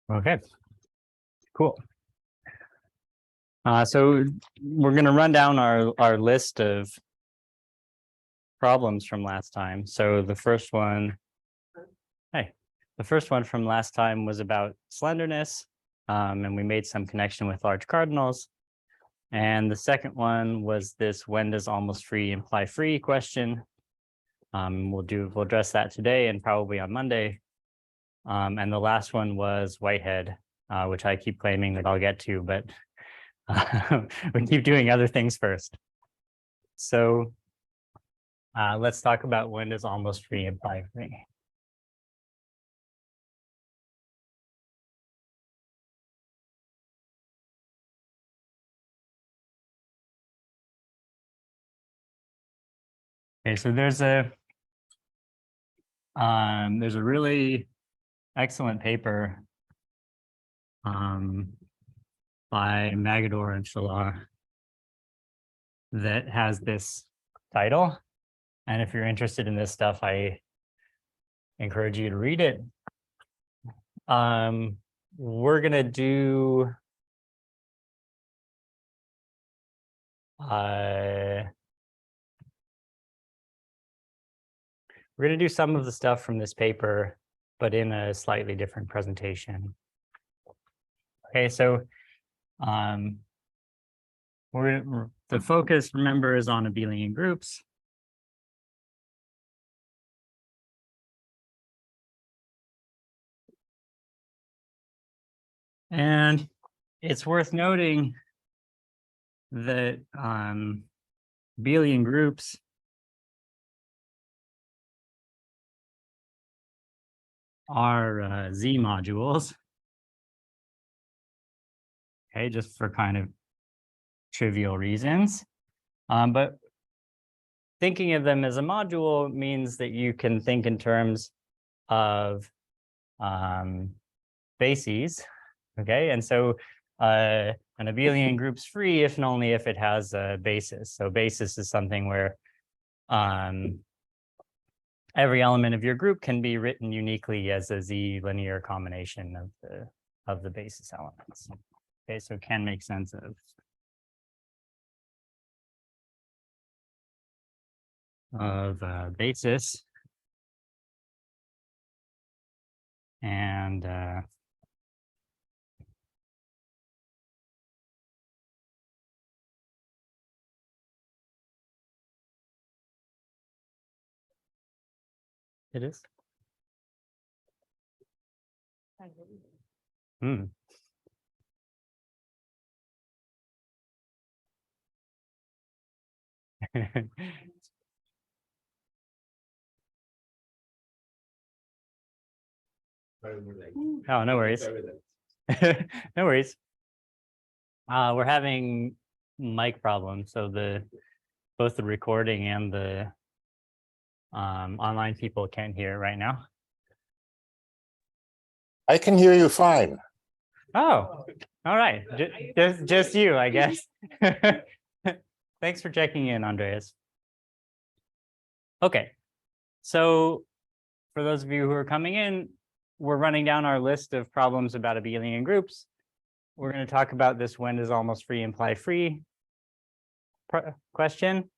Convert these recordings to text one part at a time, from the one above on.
Okay, cool. So we're going to run down our list of problems from last time. So the first one from last time was about slenderness, and we made some connection with large cardinals. And the second one was this when does almost free imply free question. We'll address that today and probably on Monday. And the last one was Whitehead, which I keep claiming that I'll get to, but we keep doing other things first. So let's talk about when does almost free imply free. Okay, so there's a really excellent paper by Magador and Shalar that has this title. And if you're interested in this stuff, I encourage you to read it. We're gonna do some of the stuff from this paper, but in a slightly different presentation. Okay, so the focus, remember, is on abelian groups. And it's worth noting that abelian groups are Z modules. Okay, just for kind of trivial reasons. But thinking of them as a module means that you can think in terms of bases. Okay, and so an abelian group's free if and only if it has a basis. So basis is something where every element of your group can be written uniquely as a Z linear combination of the basis elements. Okay, so it can make sense of basis. And it is. Oh, no worries. No worries. We're having mic problems, so both the recording and the online people can't hear right now. I can hear you fine. Oh, all right. Just you, I guess. Thanks for checking in, Andreas. Okay, so for those of you who are coming in, we're running down our list of problems about abelian groups. We're going to talk about this when does almost free imply free question.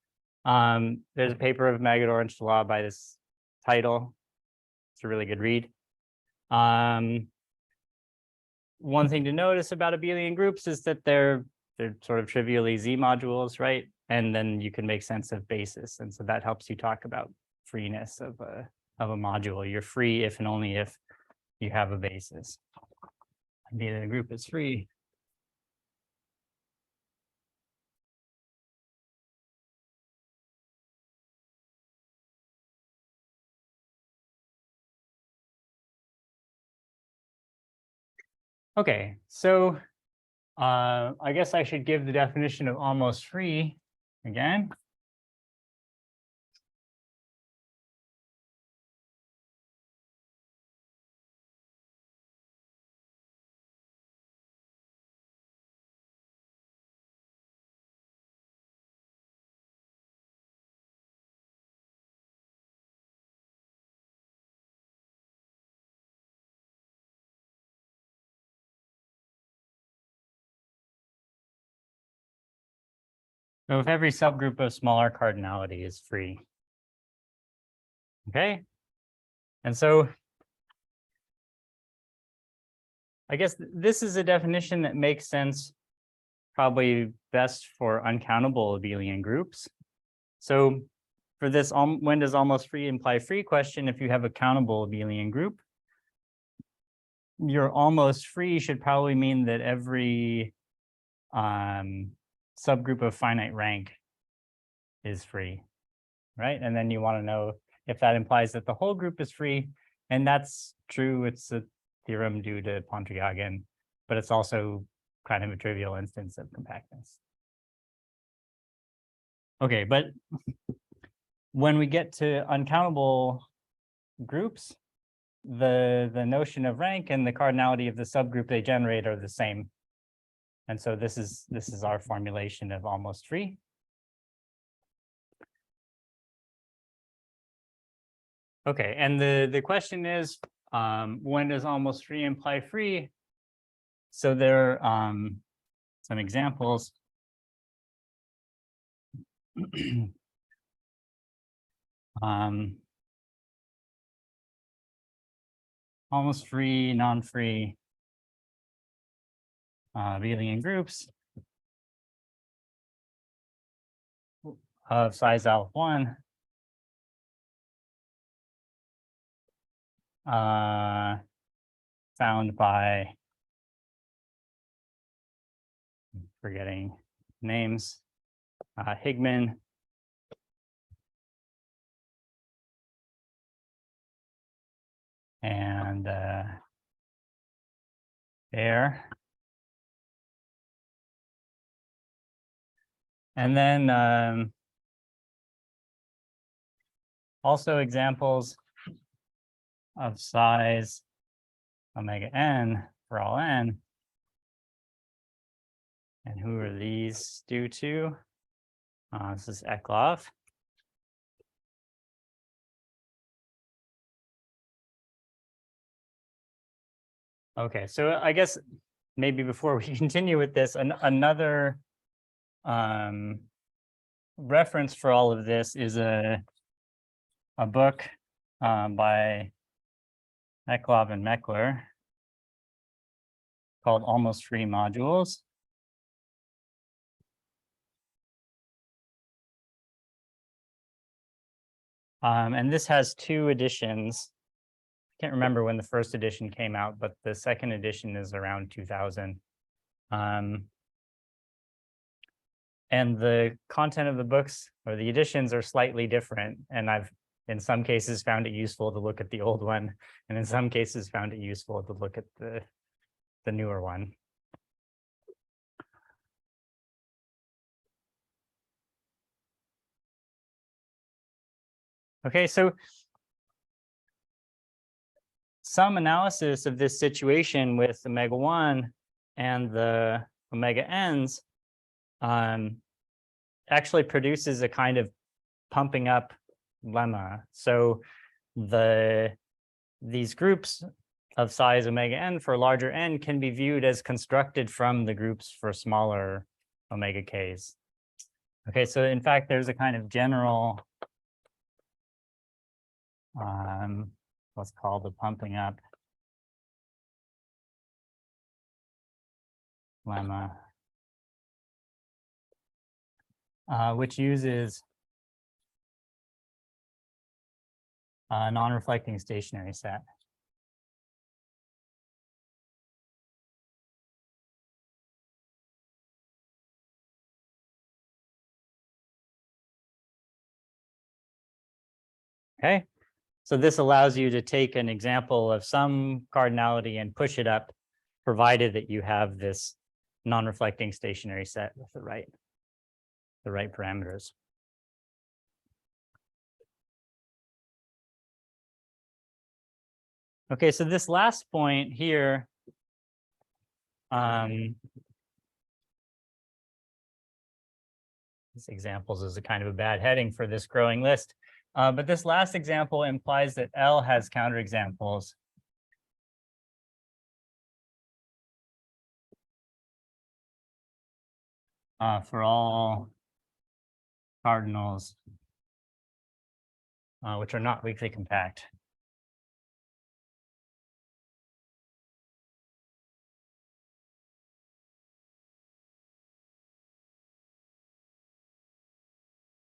There's a paper of Magador and Shalar by this title. It's a really good read. One thing to notice about abelian groups is that they're sort of trivially Z modules, right? And then you can make sense of basis. And so that helps you talk about freeness of a module. You're free if and only if you have a basis. Abelian group is free. Okay, so I guess I should give the definition of almost free again. So if every subgroup of smaller cardinality is free. Okay. And so I guess this is a definition that makes sense, probably best for uncountable abelian groups. So for this, when does almost free imply free question, if you have a countable abelian group, your almost free should probably mean that every subgroup of finite rank is free, right? And then you want to know if that implies that the whole group is free. And that's true. It's a theorem due to Pontryagin, but it's also kind of a trivial instance of compactness. Okay, but when we get to uncountable groups, the notion of rank and the cardinality of the subgroup they generate are the same. And so this is our formulation of almost free. Okay, and the question is, when does almost free imply free? So there are some examples. Almost free, non-free abelian groups of size alpha 1 found by forgetting names, Higman, and Air. And then also examples of size omega n for all n. And who are these due to? This is Eklov. Okay, so I guess maybe before we continue with this, another reference for all of this is a book by Eklov and Meckler called Almost Free Modules. And this has 2 editions. I can't remember when the first edition came out, but the second edition is around 2000. And the content of the books or the editions are slightly different. And I've, in some cases, found it useful to look at the old one. And in some cases, found it useful to look at the newer one. Okay, so some analysis of this situation with omega 1 and the omega n's actually produces a kind of pumping up lemma. So these groups of size omega n for larger n can be viewed as constructed from the groups for smaller omega k's. Okay, so in fact, there's a kind of general what's called the pumping up lemma, which uses a non-reflecting stationary set. Okay, so this allows you to take an example of some cardinality and push it up, provided that you have this non-reflecting stationary set with the right parameters. Okay, so this last point here, these examples is a kind of a bad heading for this growing list. But this last example implies that L has counterexamples. For all cardinals which are not weakly compact.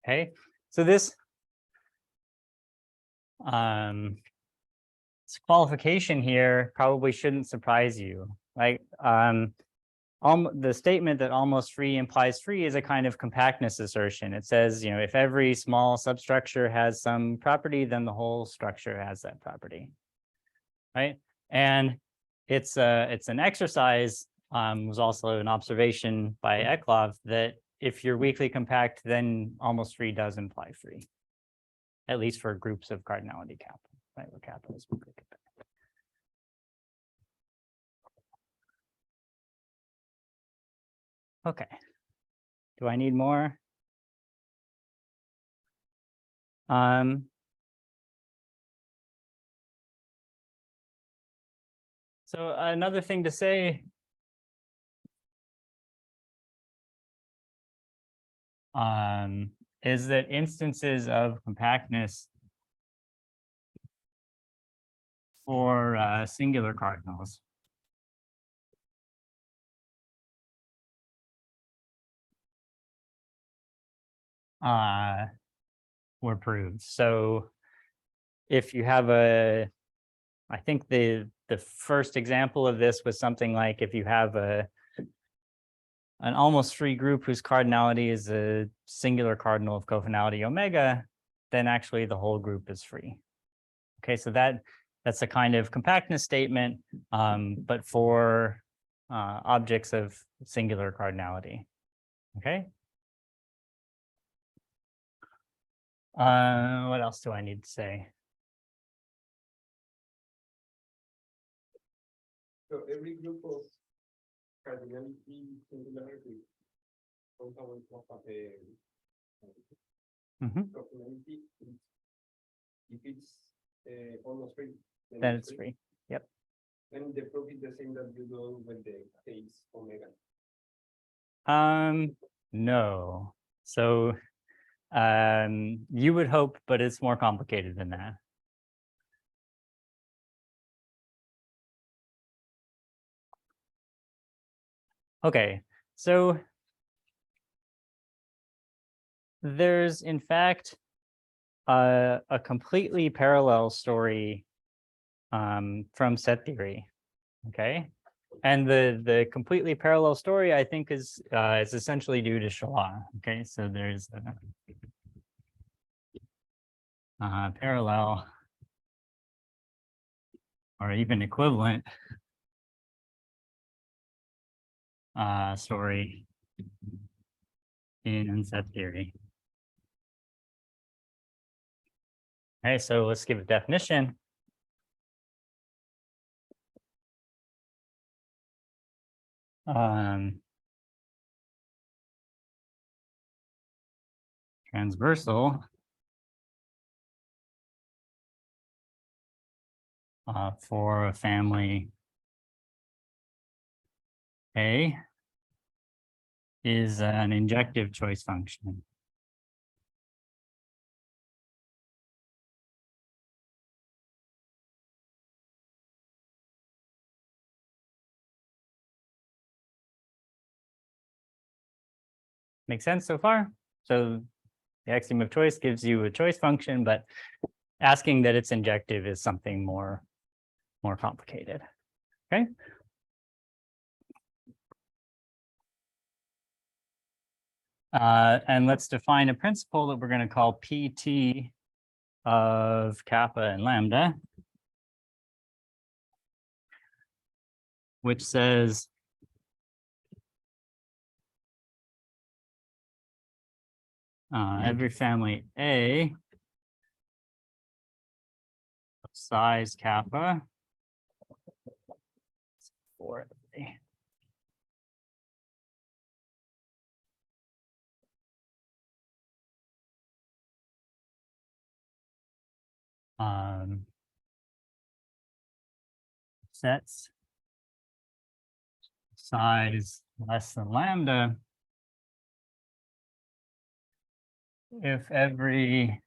Okay, so this qualification here probably shouldn't surprise you. Like the statement that almost free implies free is a kind of compactness assertion. It says, if every small substructure has some property, then the whole structure has that property, right? And it's an exercise, was also an observation by Eklov that if you're weakly compact, then almost free does imply free, at least for groups of cardinality kappa, right? Where kappa is weakly compact. Okay. Do I need more? So another thing to say is that instances of compactness for singular cardinals were proved. So if you have I think the first example of this was something like if you have an almost free group whose cardinality is a singular cardinal of cofinality omega, then actually the whole group is free. Okay, so that's a kind of compactness statement, but for objects of singular cardinality. Okay. What else do I need to say? So every group of cardinality singularity component of a cardinality, if it's almost free, Then it's free. Yep. Then the proof is the same that you do with the case omega. No. So you would hope, but it's more complicated than that. Okay, so there's in fact a completely parallel story from set theory. Okay, and the completely parallel story I think is essentially due to Shaw. Okay, so there's a parallel or even equivalent story in set theory. Okay, so let's give a definition. Transversal for a family A is an injective choice function. Make sense so far? So the axiom of choice gives you a choice function, but asking that it's injective is something more complicated. Okay. And let's define a principle that we're going to call PT of kappa and lambda, which says every family A of size kappa for A. Sets size less than lambda if every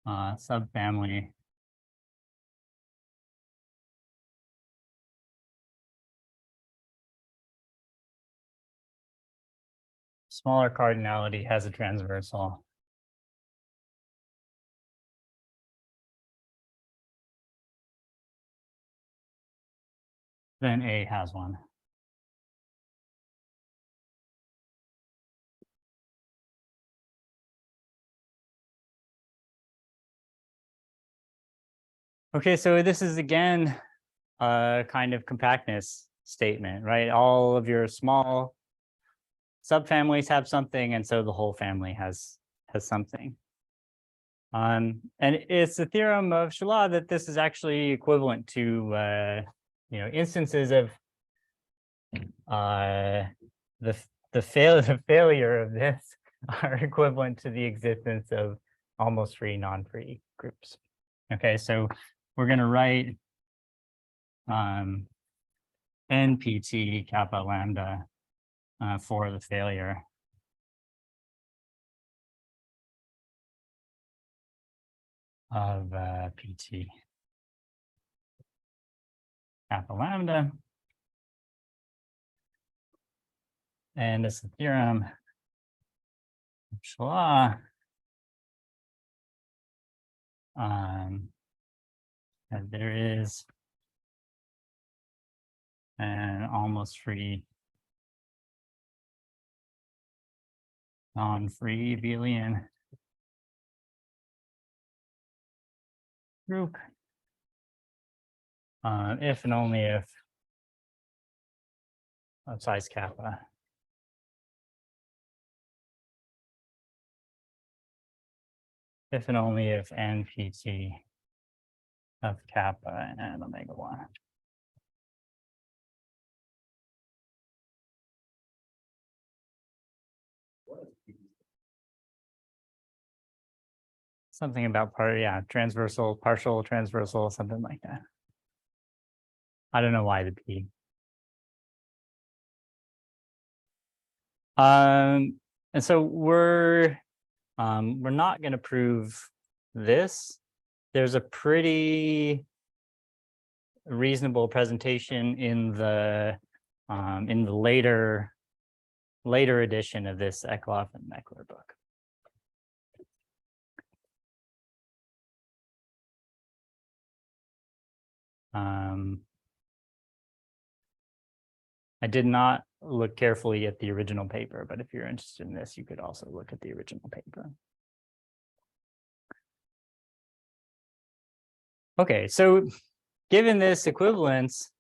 subfamily smaller cardinality has a transversal, then A has one. Okay, so this is again a kind of compactness statement, right? All of your small subfamilies have something, and so the whole family has something. And it's the theorem of Shala that this is actually equivalent to instances of the failure of this are equivalent to the existence of almost free, non-free groups. Okay, so we're going to write NPT kappa lambda for the failure of PT kappa lambda. And it's the theorem of Shala that there is an almost free, non-free abelian group if and only if of size kappa if and only if NPT of kappa and omega 1. Something about transversal, partial transversal, something like that. I don't know why the P. And so we're not going to prove this. There's a pretty reasonable presentation in the later edition of this Eklof and Meckler book. I did not look carefully at the original paper, but if you're interested in this, you could also look at the original paper. Okay, so given this equivalence,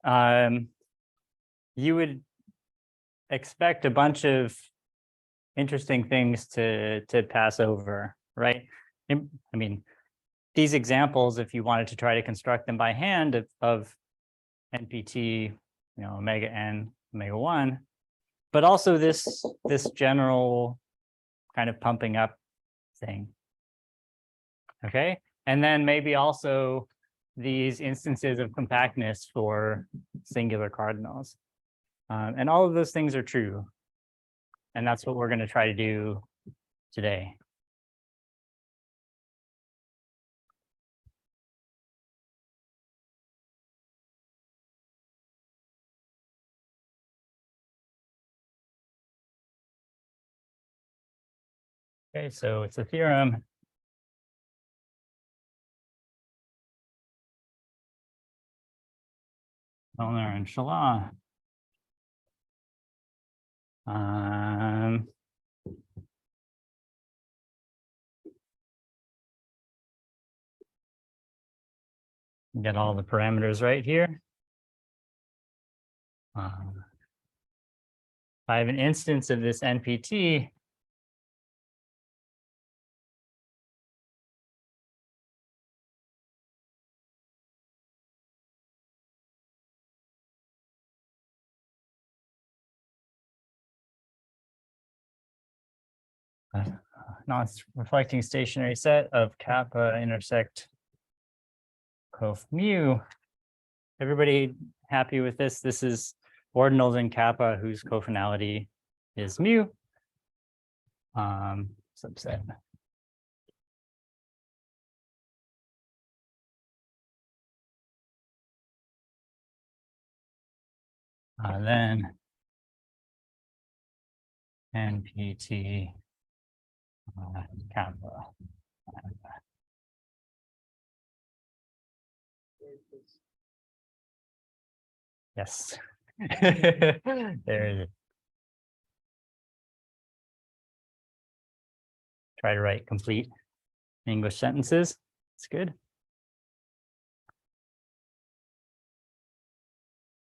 you would expect a bunch of interesting things to pass over, right? I mean, these examples, if you wanted to try to construct them by hand of NPT, omega n, omega 1, but also this general kind of pumping up thing. Okay, and then maybe also these instances of compactness for singular cardinals. And all of those things are true. And that's what we're going to try to do today. Okay, so it's a theorem. Unger and Shala. Get all the parameters right here. If I have an instance of this NPT, non-reflecting stationary set of kappa intersect cof mu. Everybody happy with this? This is ordinals in kappa whose cofinality is mu. subset. Then NPT kappa. Yes. There it is. Try to write complete English sentences. It's good.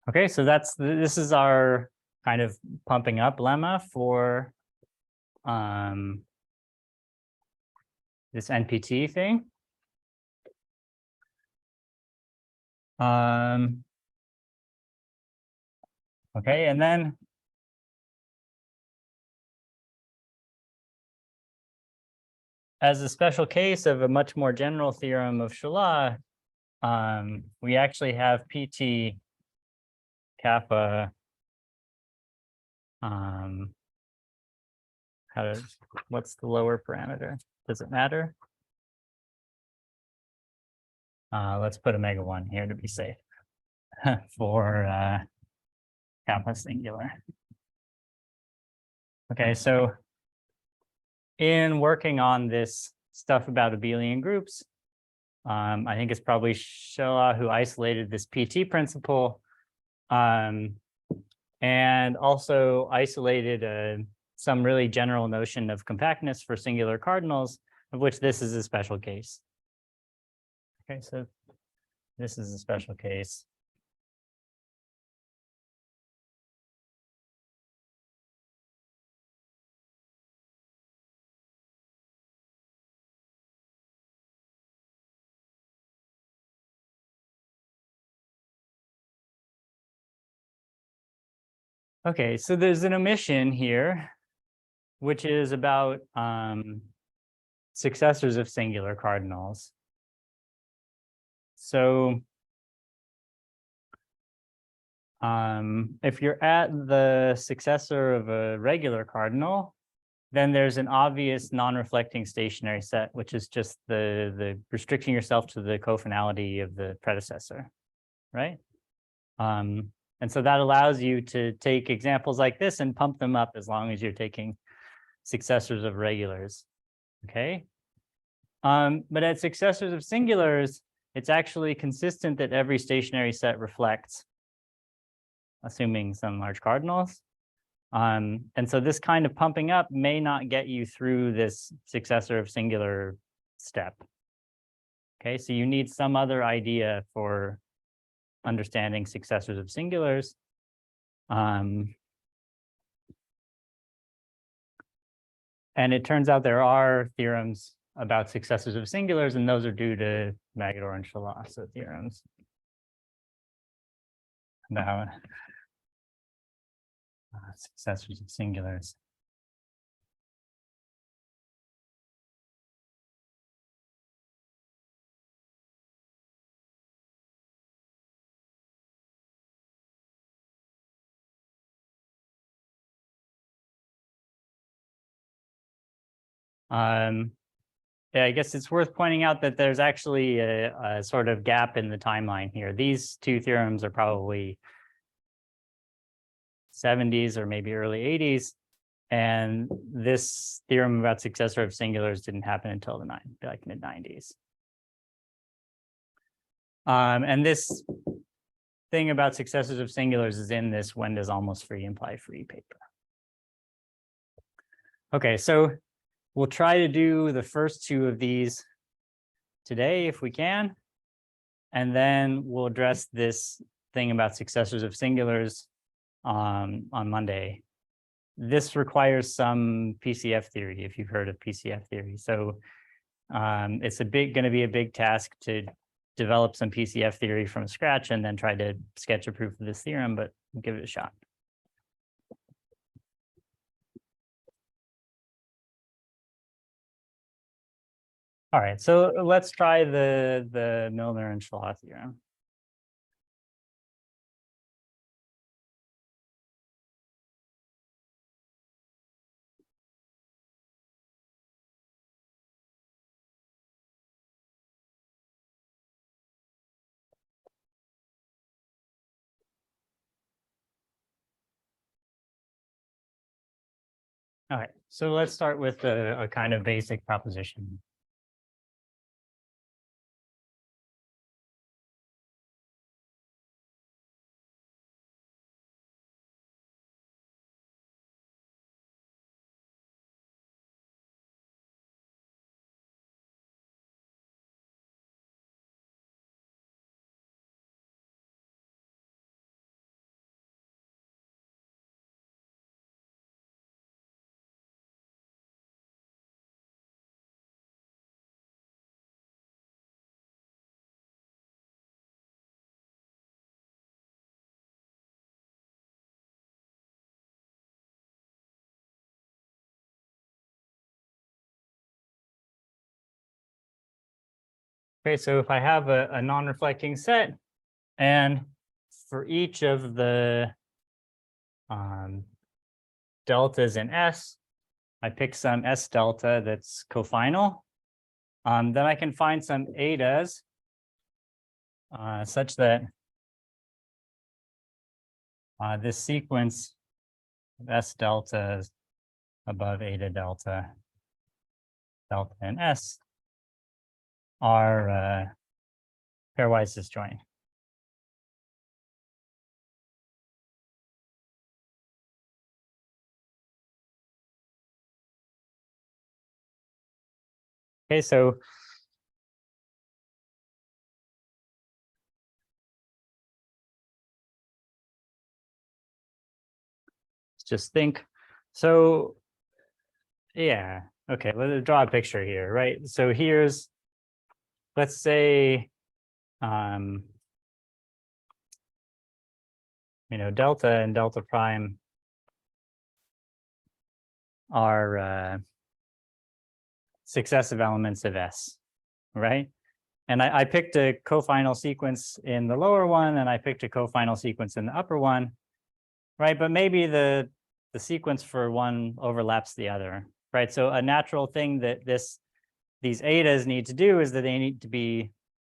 Okay, so this is our kind of pumping up lemma for this NPT thing. Okay, and then as a special case of a much more general theorem of Shala, we actually have PT kappa. What's the lower parameter? Does it matter? Let's put omega 1 here to be safe for kappa singular. Okay, so in working on this stuff about abelian groups, I think it's probably Shala who isolated this PT principle, and also isolated some really general notion of compactness for singular cardinals, of which this is a special case. Okay, so this is a special case. Okay, so there's an omission here, which is about successors of singular cardinals. So if you're at the successor of a regular cardinal, then there's an obvious non-reflecting stationary set, which is just the restricting yourself to the cofinality of the predecessor, right? And so that allows you to take examples like this and pump them up as long as you're taking successors of regulars, okay? But at successors of singulars, it's actually consistent that every stationary set reflects, assuming some large cardinals. And so this kind of pumping up may not get you through this successor of singular step. Okay, so you need some other idea for understanding successors of singulars. And it turns out there are theorems about successors of singulars, and those are due to Magador and Shala, so theorems about successors of singulars. Yeah, I guess it's worth pointing out that there's actually a sort of gap in the timeline here. These two theorems are probably 70s or maybe early 80s. And this theorem about successor of singulars didn't happen until the mid 90s. And this thing about successors of singulars is in this when does almost free imply free paper. Okay, so we'll try to do the first two of these today if we can. And then we'll address this thing about successors of singulars on Monday. This requires some PCF theory, if you've heard of PCF theory. So it's going to be a big task to develop some PCF theory from scratch and then try to sketch a proof of this theorem, but give it a shot. All right, so let's try the Milner and Shala theorem. All right, so let's start with a kind of basic proposition. Okay, so if I have a non-reflecting set, and for each of the deltas in S, I pick some S delta that's cofinal, then I can find some etas such that this sequence of S deltas above eta delta, delta and S are pairwise disjoint. Okay, so let's just think. So yeah, okay, let's draw a picture here, right? So here's, let's say, delta and delta prime are successive elements of S, right? And I picked a cofinal sequence in the lower one, and I picked a cofinal sequence in the upper one, right? But maybe the sequence for one overlaps the other, right? So a natural thing that these etas need to do is that they need to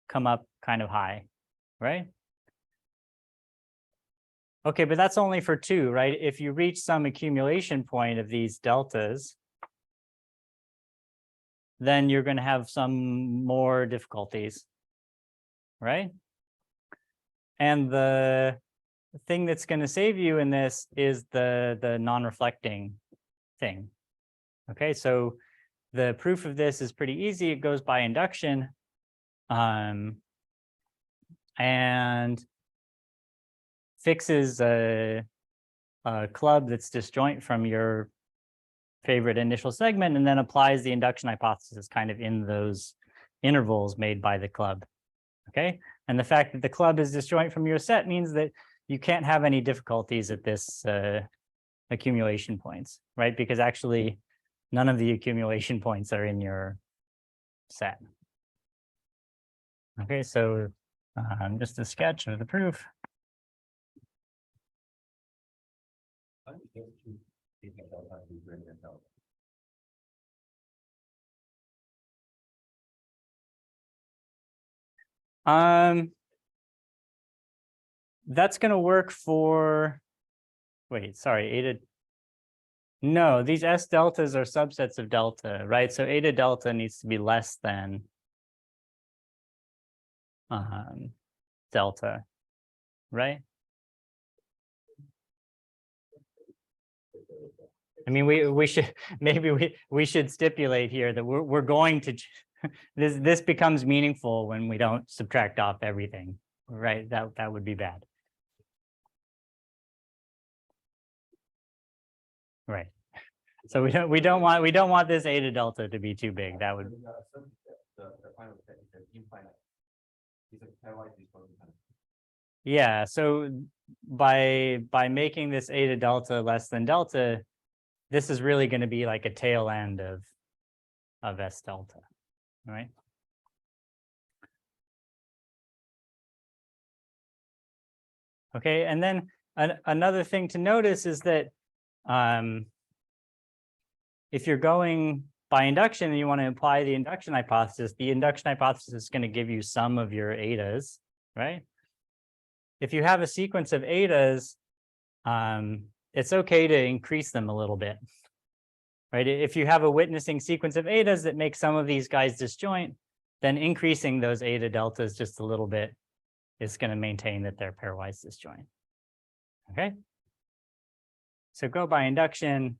come up kind of high, right? Okay, but that's only for two, right? If you reach some accumulation point of these deltas, then you're going to have some more difficulties, right? And the thing that's going to save you in this is the non-reflecting thing. Okay, so the proof of this is pretty easy. It goes by induction. And fixes a club that's disjoint from your favorite initial segment, and then applies the induction hypothesis kind of in those intervals made by the club. Okay, and the fact that the club is disjoint from your set means that you can't have any difficulties at this accumulation points, right? Because actually none of the accumulation points are in your set. Okay, so just a sketch of the proof. That's going to work for, wait, sorry, eta. No, these S deltas are subsets of delta, right? So eta delta needs to be less than delta, right? I mean, we should maybe we should stipulate here that we're going to this becomes meaningful when we don't subtract off everything, right? That would be bad. Right. So we don't want this eta delta to be too big. That would. Yeah. So by making this eta delta less than delta, this is really going to be like a tail end of S delta, right? Okay, and then another thing to notice is that if you're going by induction and you want to imply the induction hypothesis is going to give you some of your etas, right? If you have a sequence of etas, it's okay to increase them a little bit, right? If you have a witnessing sequence of etas that make some of these guys disjoint, then increasing those eta deltas just a little bit is going to maintain that they're pairwise disjoint. Okay. So go by induction.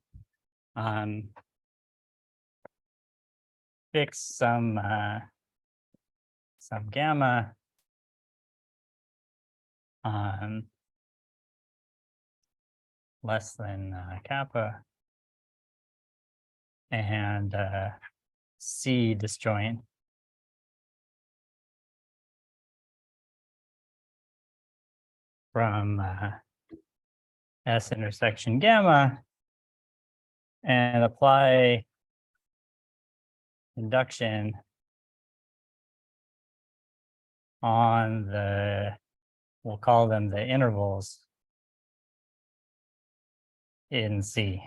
Fix some gamma less than kappa, and C disjoint from S intersection gamma, and apply induction on the, we'll call them the intervals in C,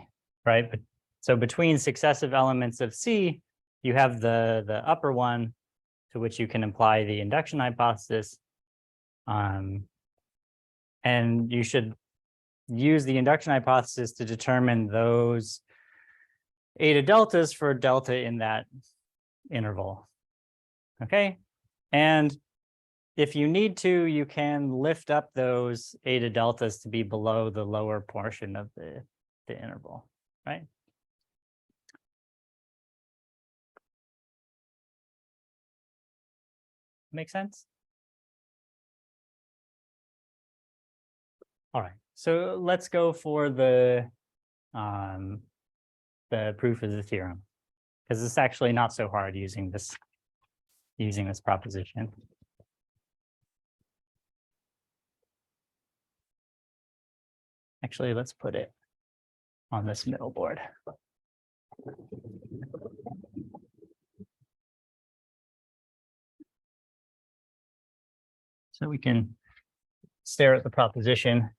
right? But so between successive elements of C, you have the upper one to which you can apply the induction hypothesis. And you should use the induction hypothesis to determine those eta deltas for delta in that interval. Okay. And if you need to, you can lift up those eta deltas to be below the lower portion of the interval, right? Make sense? All right, so let's go for the proof of the theorem, because it's actually not so hard using this proposition. Actually, let's put it on this middle board. So we can stare at the proposition.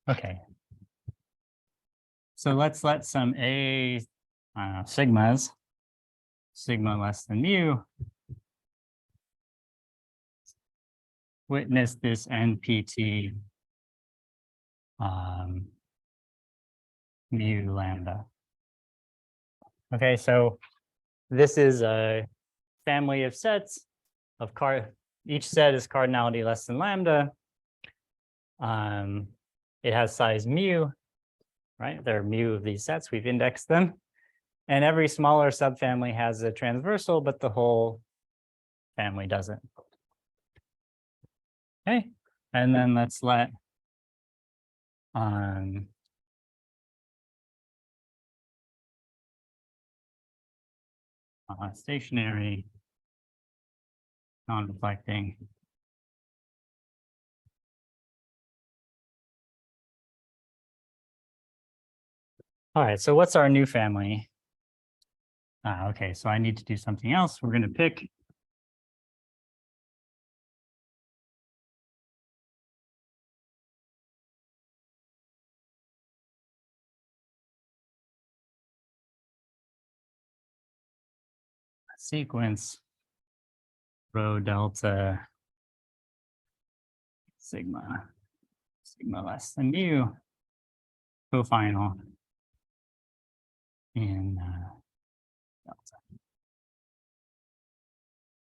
Okay. So let's let some sigmas, sigma less than mu, witness this NPT mu lambda. Okay, so this is a family of sets of each set is cardinality less than lambda. It has size mu, right? There are mu of these sets, we've indexed them. And every smaller subfamily has a transversal, but the whole family doesn't. Okay, and then let's let stationary, non-reflecting. All right, so what's our new family? Okay, so I need to do something else. We're going to pick a sequence rho delta sigma less than mu cofinal in delta.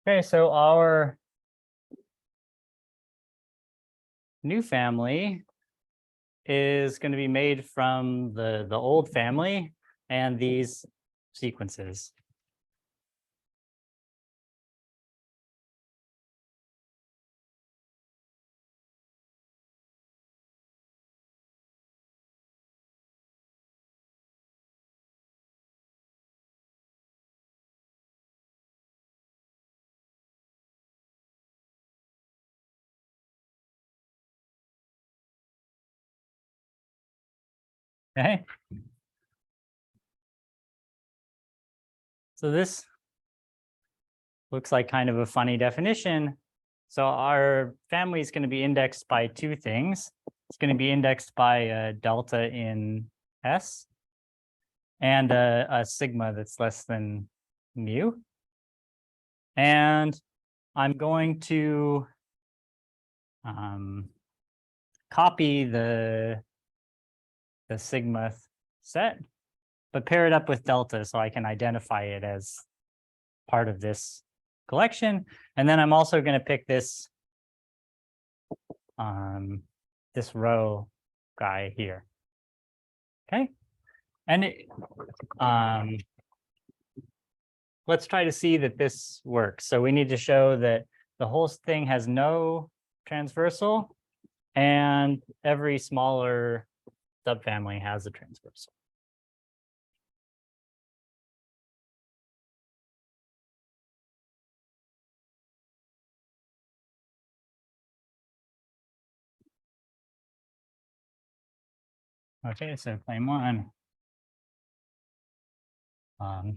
Okay, so our new family is going to be made from the old family and these sequences. Okay. So this looks like kind of a funny definition. So our family is going to be indexed by two things. It's going to be indexed by delta in S and a sigma that's less than mu. And I'm going to copy the sigma set, but pair it up with delta so I can identify it as part of this collection. And then I'm also going to pick this this row guy here. Okay. And let's try to see that this works. So we need to show that the whole thing has no transversal and every smaller subfamily has a transversal. Okay, so claim one.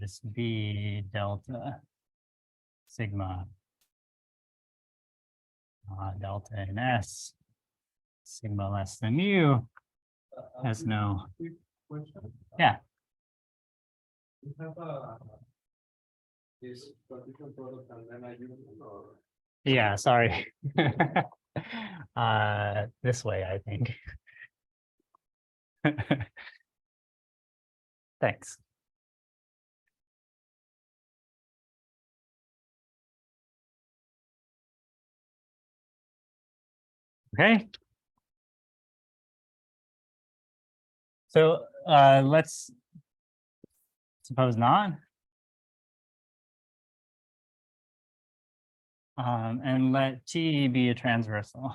This B delta sigma delta in S sigma less than mu has no. Quick question. Yeah. You have this particular product and then I use or Yeah, sorry. This way, I think. Thanks. Okay. So let's suppose not. And let T be a transversal.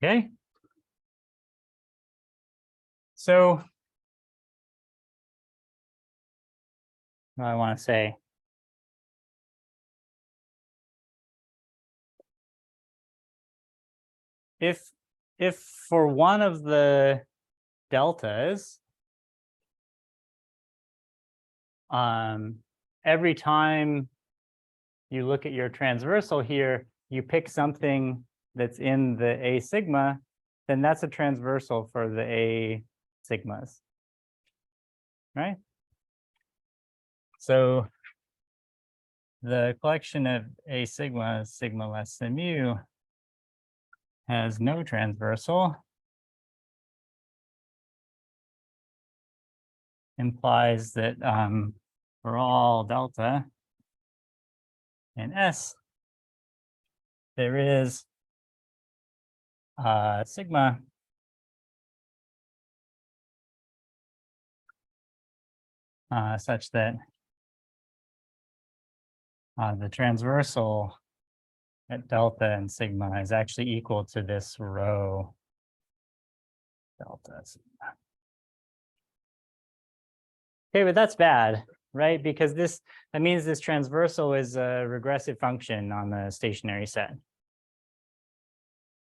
Okay. So what I want to say. If for one of the deltas, every time you look at your transversal here, you pick something that's in the A sigma, then that's a transversal for the A sigmas, right? So the collection of A sigma, sigma less than mu, has no transversal, implies that for all delta in S, there is sigma such that the transversal at delta and sigma is actually equal to this row delta sigma. Okay, but that's bad, right? Because that means this transversal is a regressive function on the stationary set.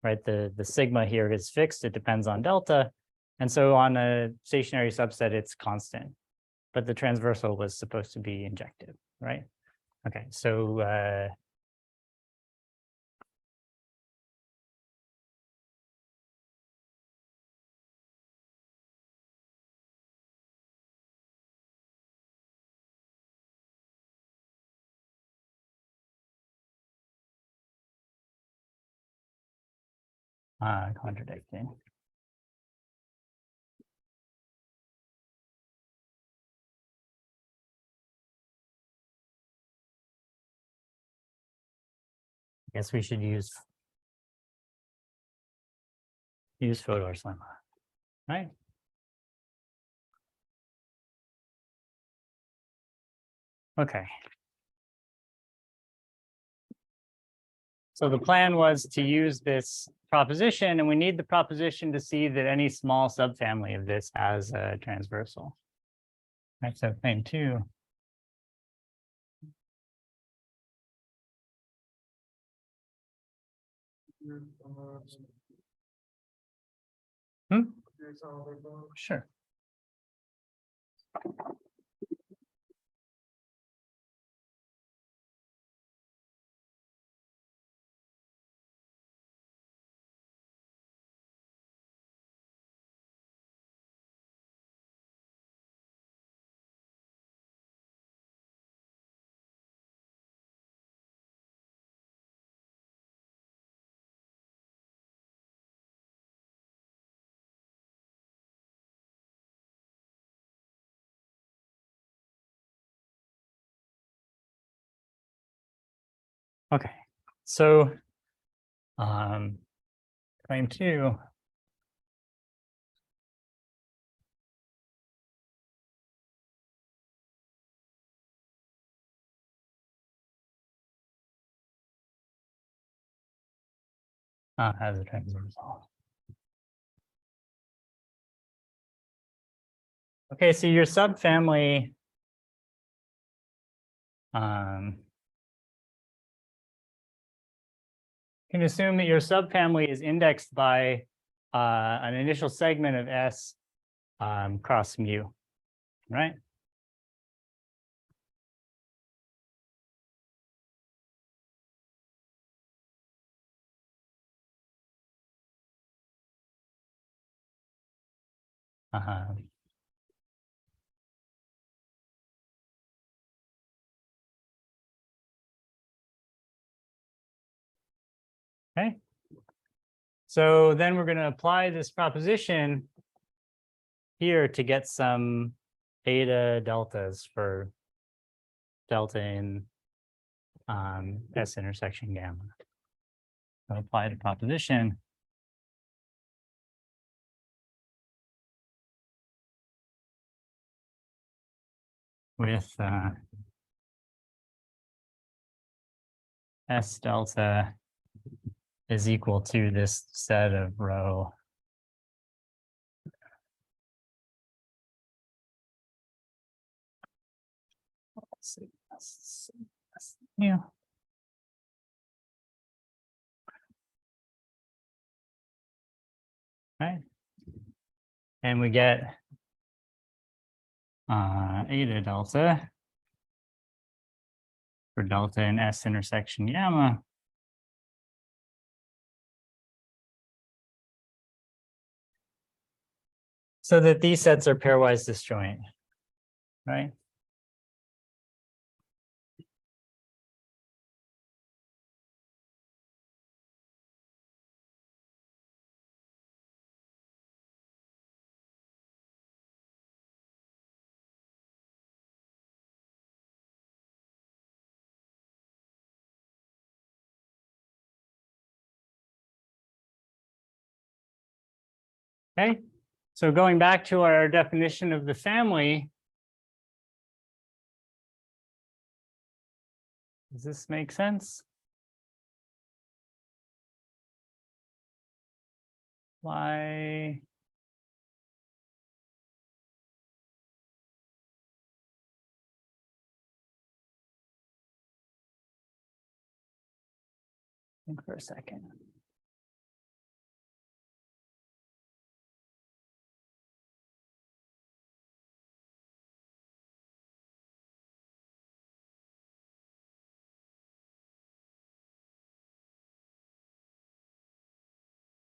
Right, the sigma here is fixed, it depends on delta. And so on a stationary subset, it's constant. But the transversal was supposed to be injective, right? Okay, so contradicting. I guess we should use Fodor's lemma, right? Okay. So the plan was to use this proposition, and we need the proposition to see that any small subfamily of this has a transversal. Right, so claim two. Sure. Okay, so claim 2. Has a transient result. Okay, so your subfamily can assume that your subfamily is indexed by an initial segment of S cross mu, right? Okay. So then we're going to apply this proposition here to get some eta deltas for delta in S intersection gamma. So apply the proposition. With S delta is equal to this set of rho yeah. Right. And we get eta delta for delta in S intersection gamma. So that these sets are pairwise disjoint, right? Okay, so going back to our definition of the family, does this make sense? Why? Think for a second.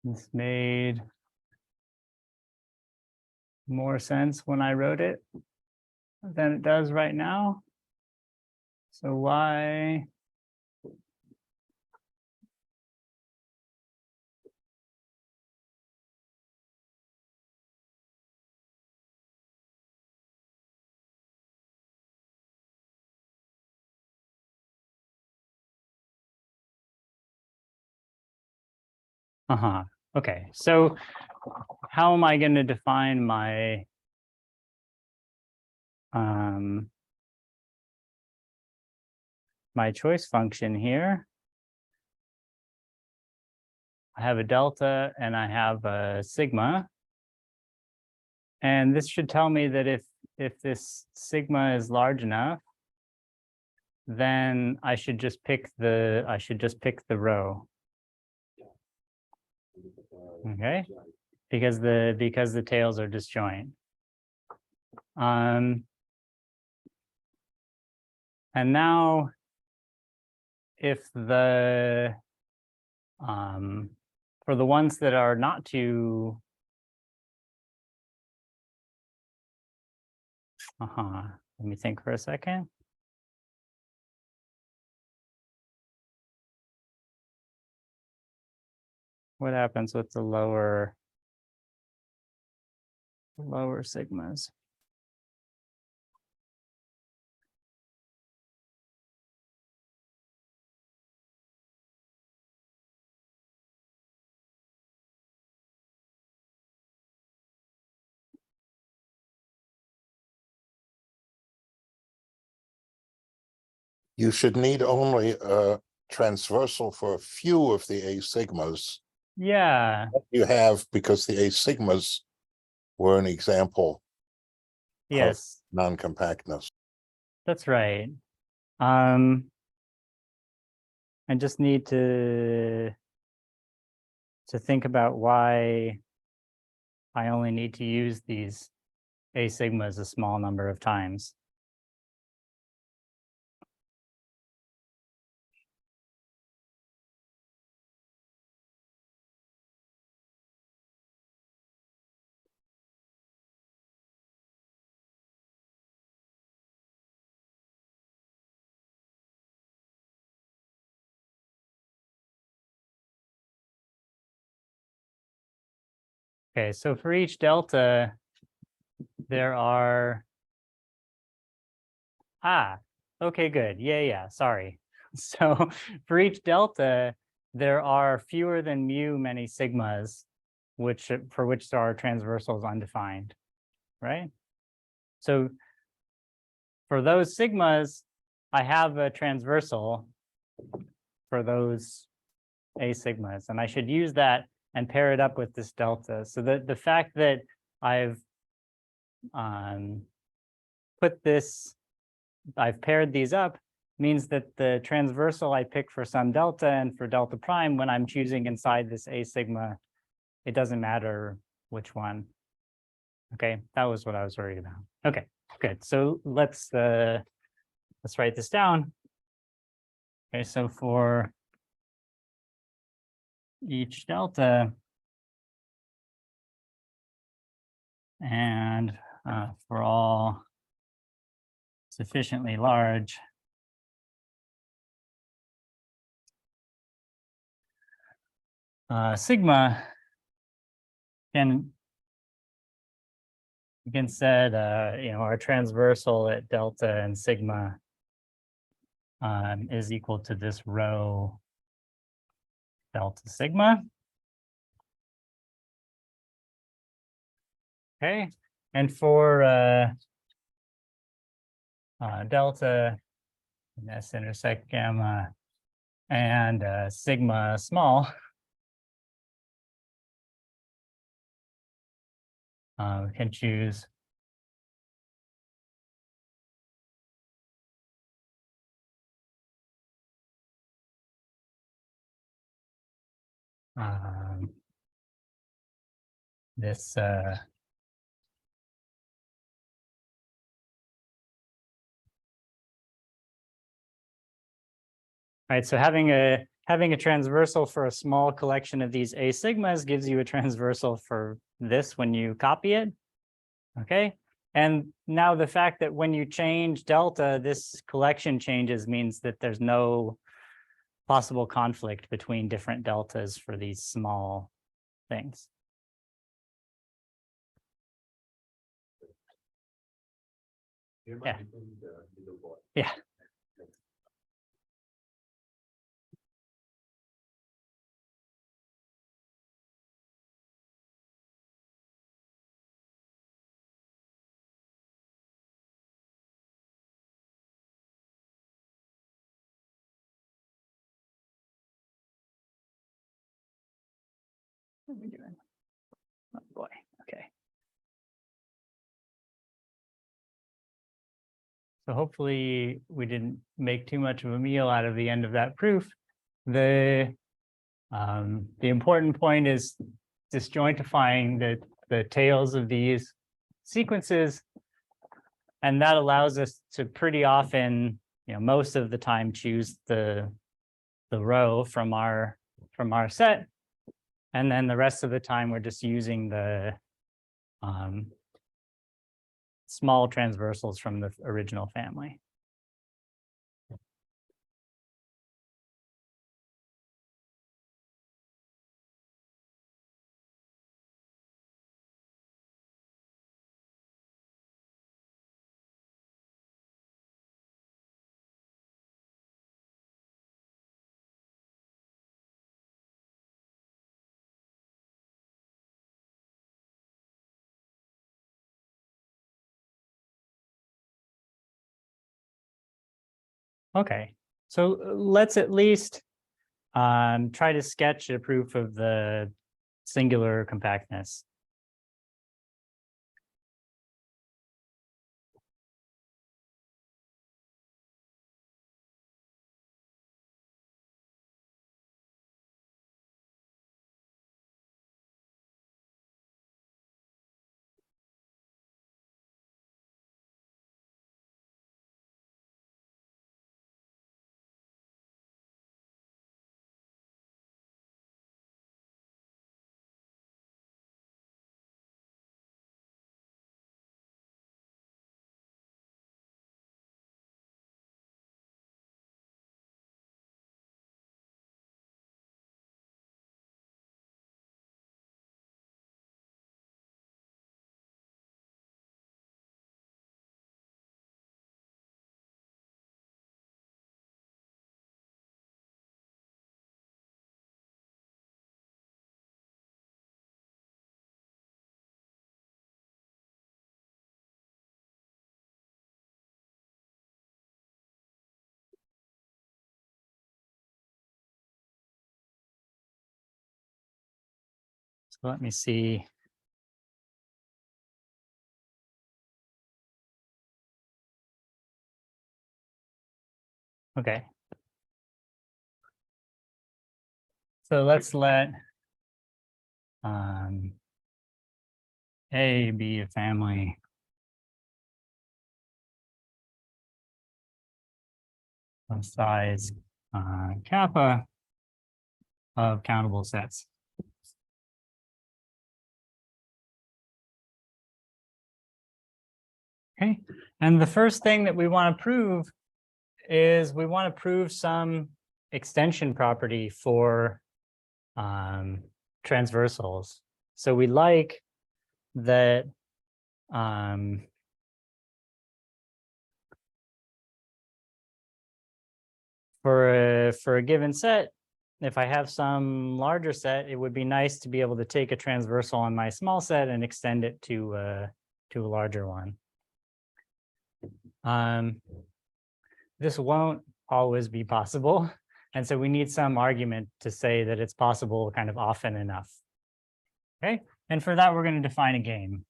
This made more sense when I wrote it than it does right now. So why? Okay, so how am I going to define my my choice function here? I have a delta and I have a sigma. And this should tell me that if this sigma is large enough, then I should just pick the row. Okay, because the tails are disjoint. And now if the for the ones that are not too let me think for a second. What happens with the lower sigmas? You should need only a transversal for a few of the A sigmas. Yeah, You have because the A sigmas were an example yes, of non-compactness. that's right. I just need to think about why I only need to use these A sigmas a small number of times. Okay, so for each delta, there are, okay, good. Yeah, sorry. So for each delta, there are fewer than mu many sigmas, for which there are transversals undefined, right? So for those sigmas, I have a transversal for those A sigmas, and I should use that and pair it up with this delta. So the fact that I've I've paired these up means that the transversal I pick for some delta and for delta prime, when I'm choosing inside this A sigma, it doesn't matter which one. Okay, that was what I was worried about. Okay, good. So let's write this down. Okay, so for each delta and for all sufficiently large sigma, you can set our transversal at delta and sigma is equal to this rho delta sigma. Okay, and for delta and S intersect gamma and sigma small, we can choose this right, so having a transversal for a small collection of these A sigmas gives you a transversal for this when you copy it. Okay, and now the fact that when you change delta, this collection changes means that there's no possible conflict between different deltas for these small things. Yeah. Yeah. What are we doing? Oh boy, okay. So hopefully we didn't make too much of a meal out of the end of that proof. The important point is disjointifying the tails of these sequences And that allows us to pretty often, most of the time choose the row from our set. And then the rest of the time, we're just using the small transversals from the original family. Okay, so let's at least try to sketch a proof of the singular compactness. So let me see. Okay. So let's let A be a family of size kappa of countable sets. Okay, and the first thing that we want to prove is we want to prove some extension property for transversals. So we like that for a given set, if I have some larger set, it would be nice to be able to take a transversal on my small set and extend it to a larger one. This won't always be possible. And so we need some argument to say that it's possible kind of often enough. Okay, and for that, we're going to define a game.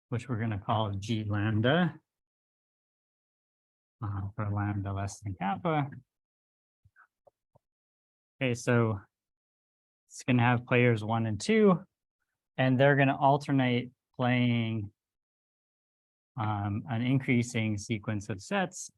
Which we're going to call G lambda for lambda less than kappa. Okay, so it's going to have players 1 and 2, and they're going to alternate playing an increasing sequence of sets.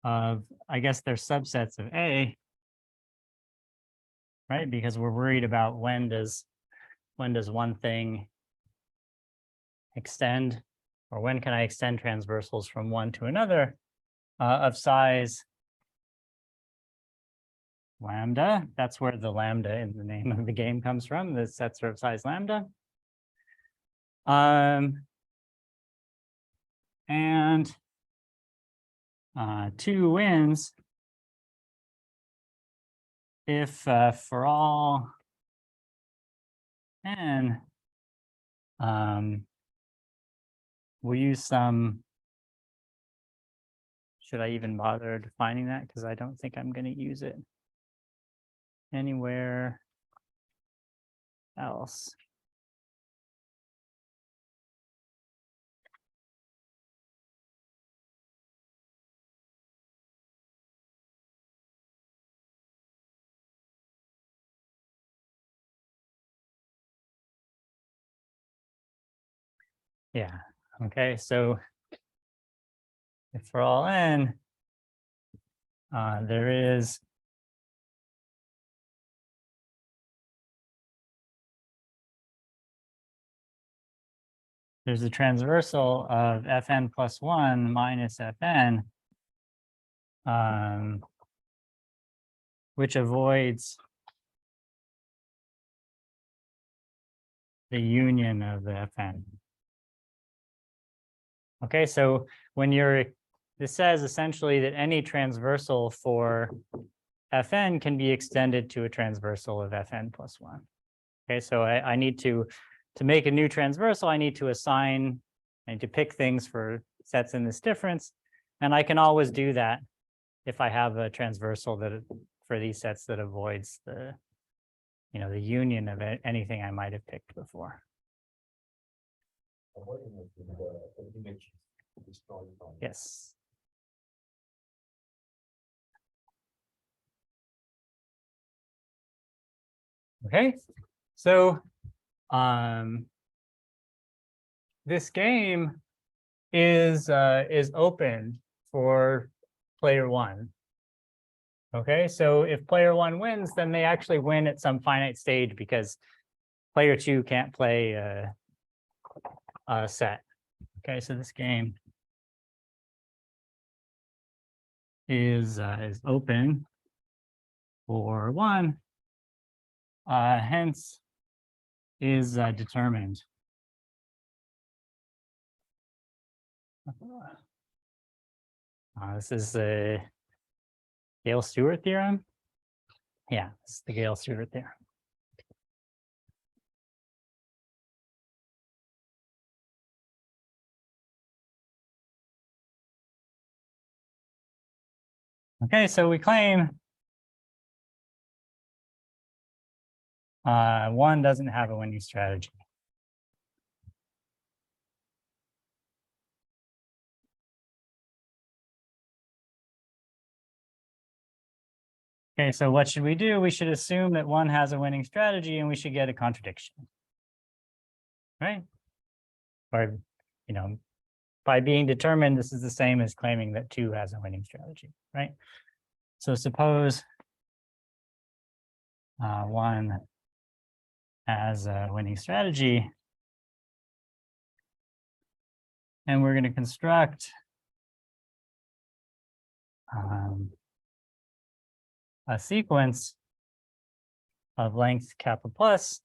I guess they're subsets of A, right? Because we're worried about when does one thing extend, or when can I extend transversals from one to another of size lambda. That's where the lambda in the name of the game comes from. The sets are of size lambda. And 2 wins if for all n we'll use some. Should I even bother defining that? Because I don't think I'm going to use it anywhere else. Yeah, okay, so if we're all in, there is there's a transversal of Fn plus 1 minus Fn, which avoids the union of the Fn. Okay, so when this says essentially that any transversal for Fn can be extended to a transversal of Fn plus 1. Okay, so I need to make a new transversal, I need to pick things for sets in this difference. And I can always do that if I have a transversal that for these sets that avoids the union of anything I might have picked before. Yes. Okay, so this game is open for player 1. Okay, so if player 1 wins, then they actually win at some finite stage because player 2 can't play a set. Okay, so this game is open for 1, hence is determined. This is the Gale-Stewart theorem. Yeah, this is the Gale-Stewart theorem. Okay, so we claim 1 doesn't have a winning strategy. Okay, so what should we do? We should assume that 1 has a winning strategy and we should get a contradiction. Right? Or, by being determined, this is the same as claiming that 2 has a winning strategy, right? So suppose 1 has a winning strategy, and we're going to construct a sequence of length kappa plus,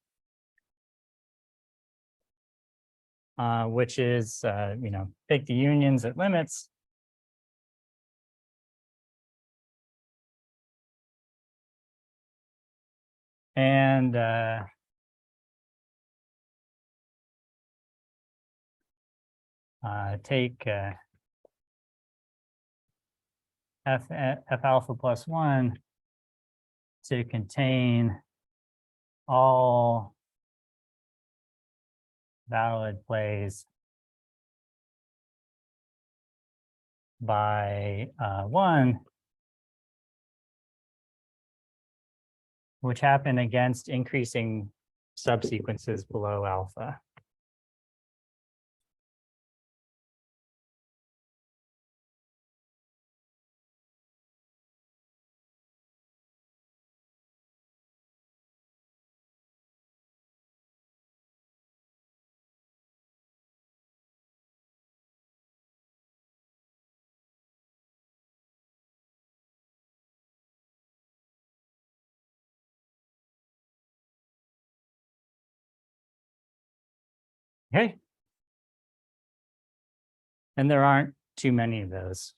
which is, pick the unions at limits. And take f alpha plus 1 to contain all valid plays by 1, which happen against increasing subsequences below alpha. Okay. And there aren't too many of those.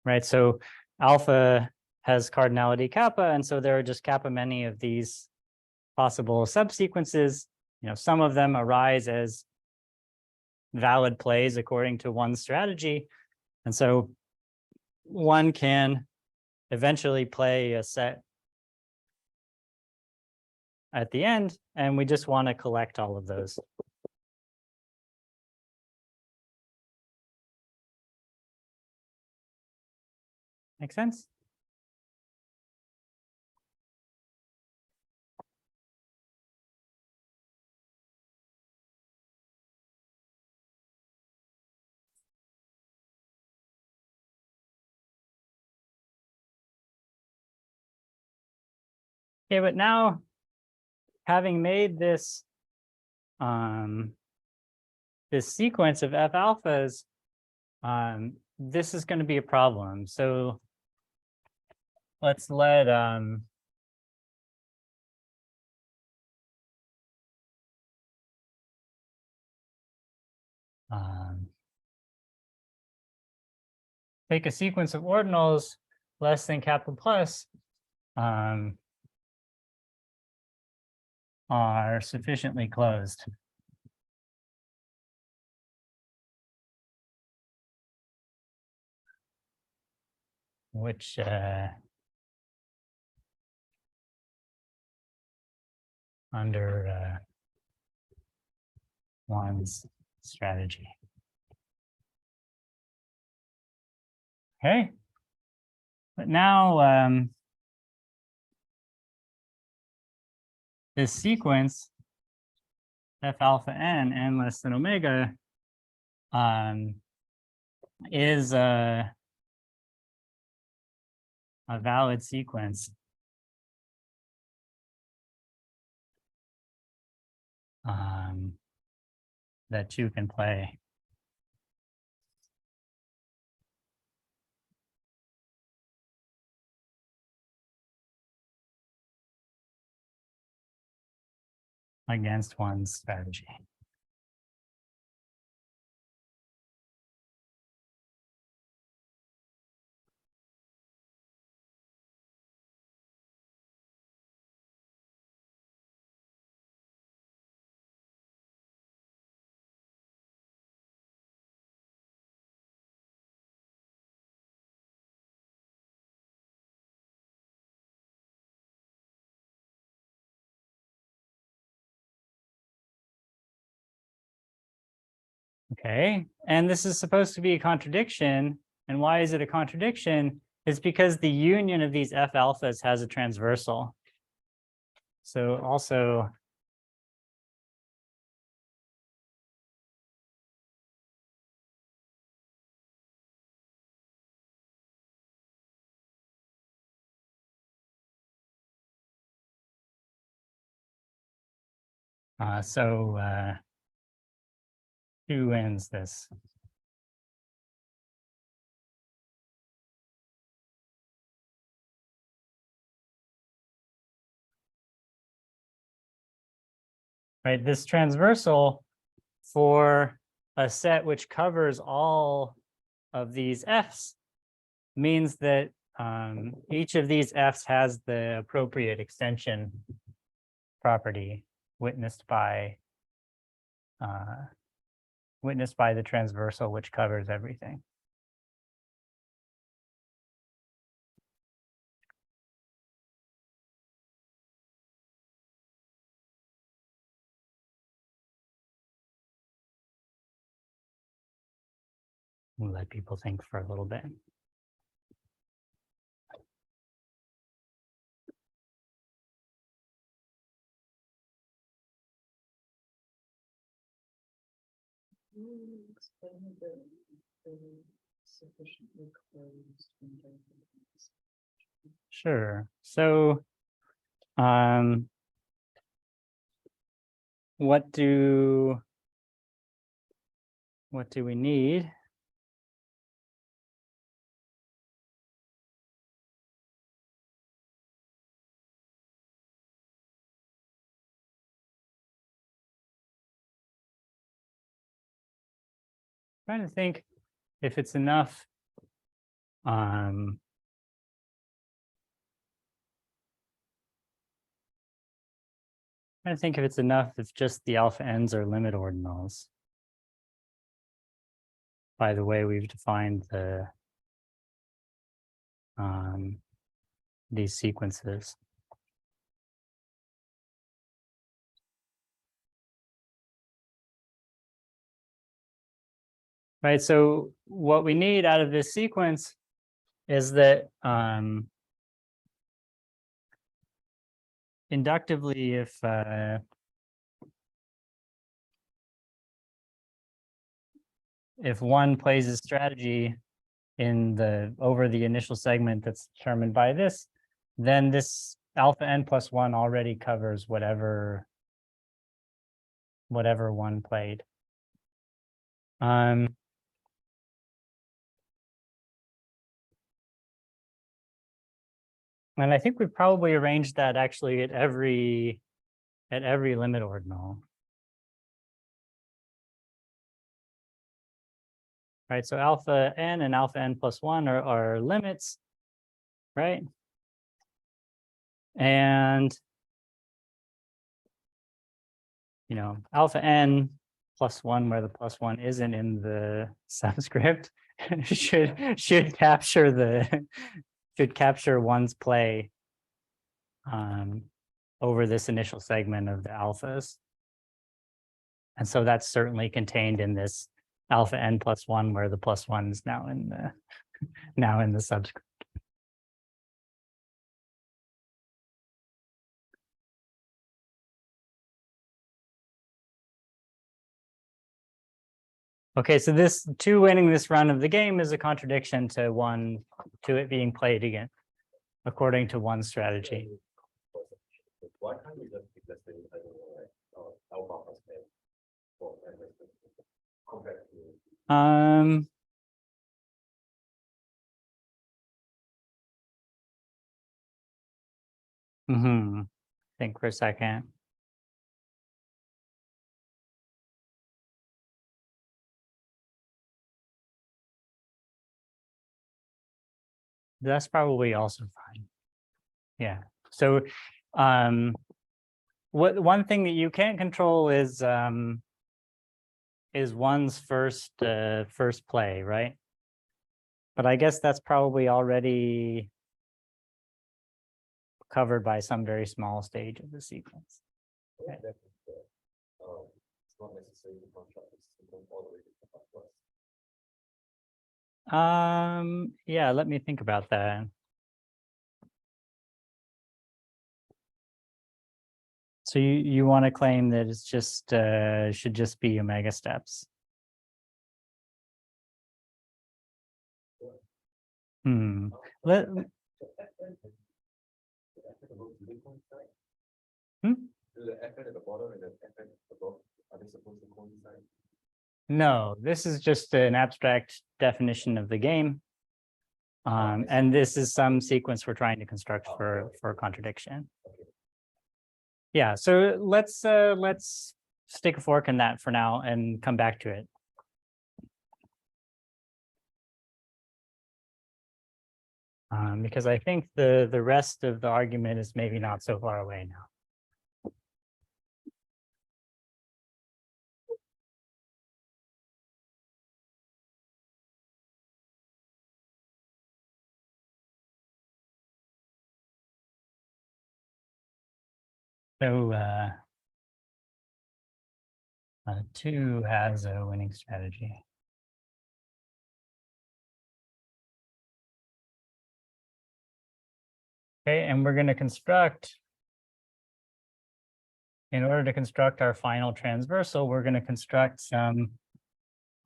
Right. So alpha has cardinality kappa, and so there are just kappa many of these possible subsequences. Some of them arise as valid plays according to one strategy. And so one can eventually play a set at the end, and we just want to collect all of those. Make sense? Okay, but now having made this this sequence of F alphas, this is going to be a problem. So let's let take a sequence of ordinals less than capital plus are sufficiently closed. Which under one's strategy. Okay, but now this sequence F alpha n less than omega is a valid sequence that you can play. Against one's strategy. Okay, and this is supposed to be a contradiction. And why is it a contradiction? It's because the union of these F alphas has a transversal. So also who wins this? Right, this transversal for a set which covers all of these Fs means that each of these Fs has the appropriate extension property witnessed by the transversal which covers everything. We'll let people think for a little bit. Sure. So what do we need? Trying to think if it's enough trying to think if it's enough if just the alpha n's are limit ordinals. by the way we've defined these sequences. Right, so what we need out of this sequence is that inductively, if one plays a strategy over the initial segment that's determined by this, then this alpha n plus 1 already covers whatever one played. And I think we've probably arranged that actually at every limit ordinal. Right, so alpha n and alpha n plus 1 are limits, right? And, you know, alpha n plus 1, where the plus 1 isn't in the subscript, should capture one's play over this initial segment of the alphas. And so that's certainly contained in this alpha n plus 1, where the plus 1 is now in the subscript. Okay, so this winning this run of the game is a contradiction to it being played again, according to one strategy. Why can't we just pick, let's say, I don't know, like alpha plus n for n compared to Think for a second. That's probably also fine. Yeah. So one thing that you can't control is one's first play, right? But I guess that's probably already covered by some very small stage of the sequence. it's not necessary to contract this all the way to the plus. Yeah, let me think about that. So you want to claim that it's just should just be omega steps. Let No, this is just an abstract definition of the game. And this is some sequence we're trying to construct for contradiction. Yeah, so let's stick a fork in that for now and come back to it. Because I think the rest of the argument is maybe not so far away now. So 2 has a winning strategy. Okay, and we're going to construct, in order to construct our final transversal, we're going to construct some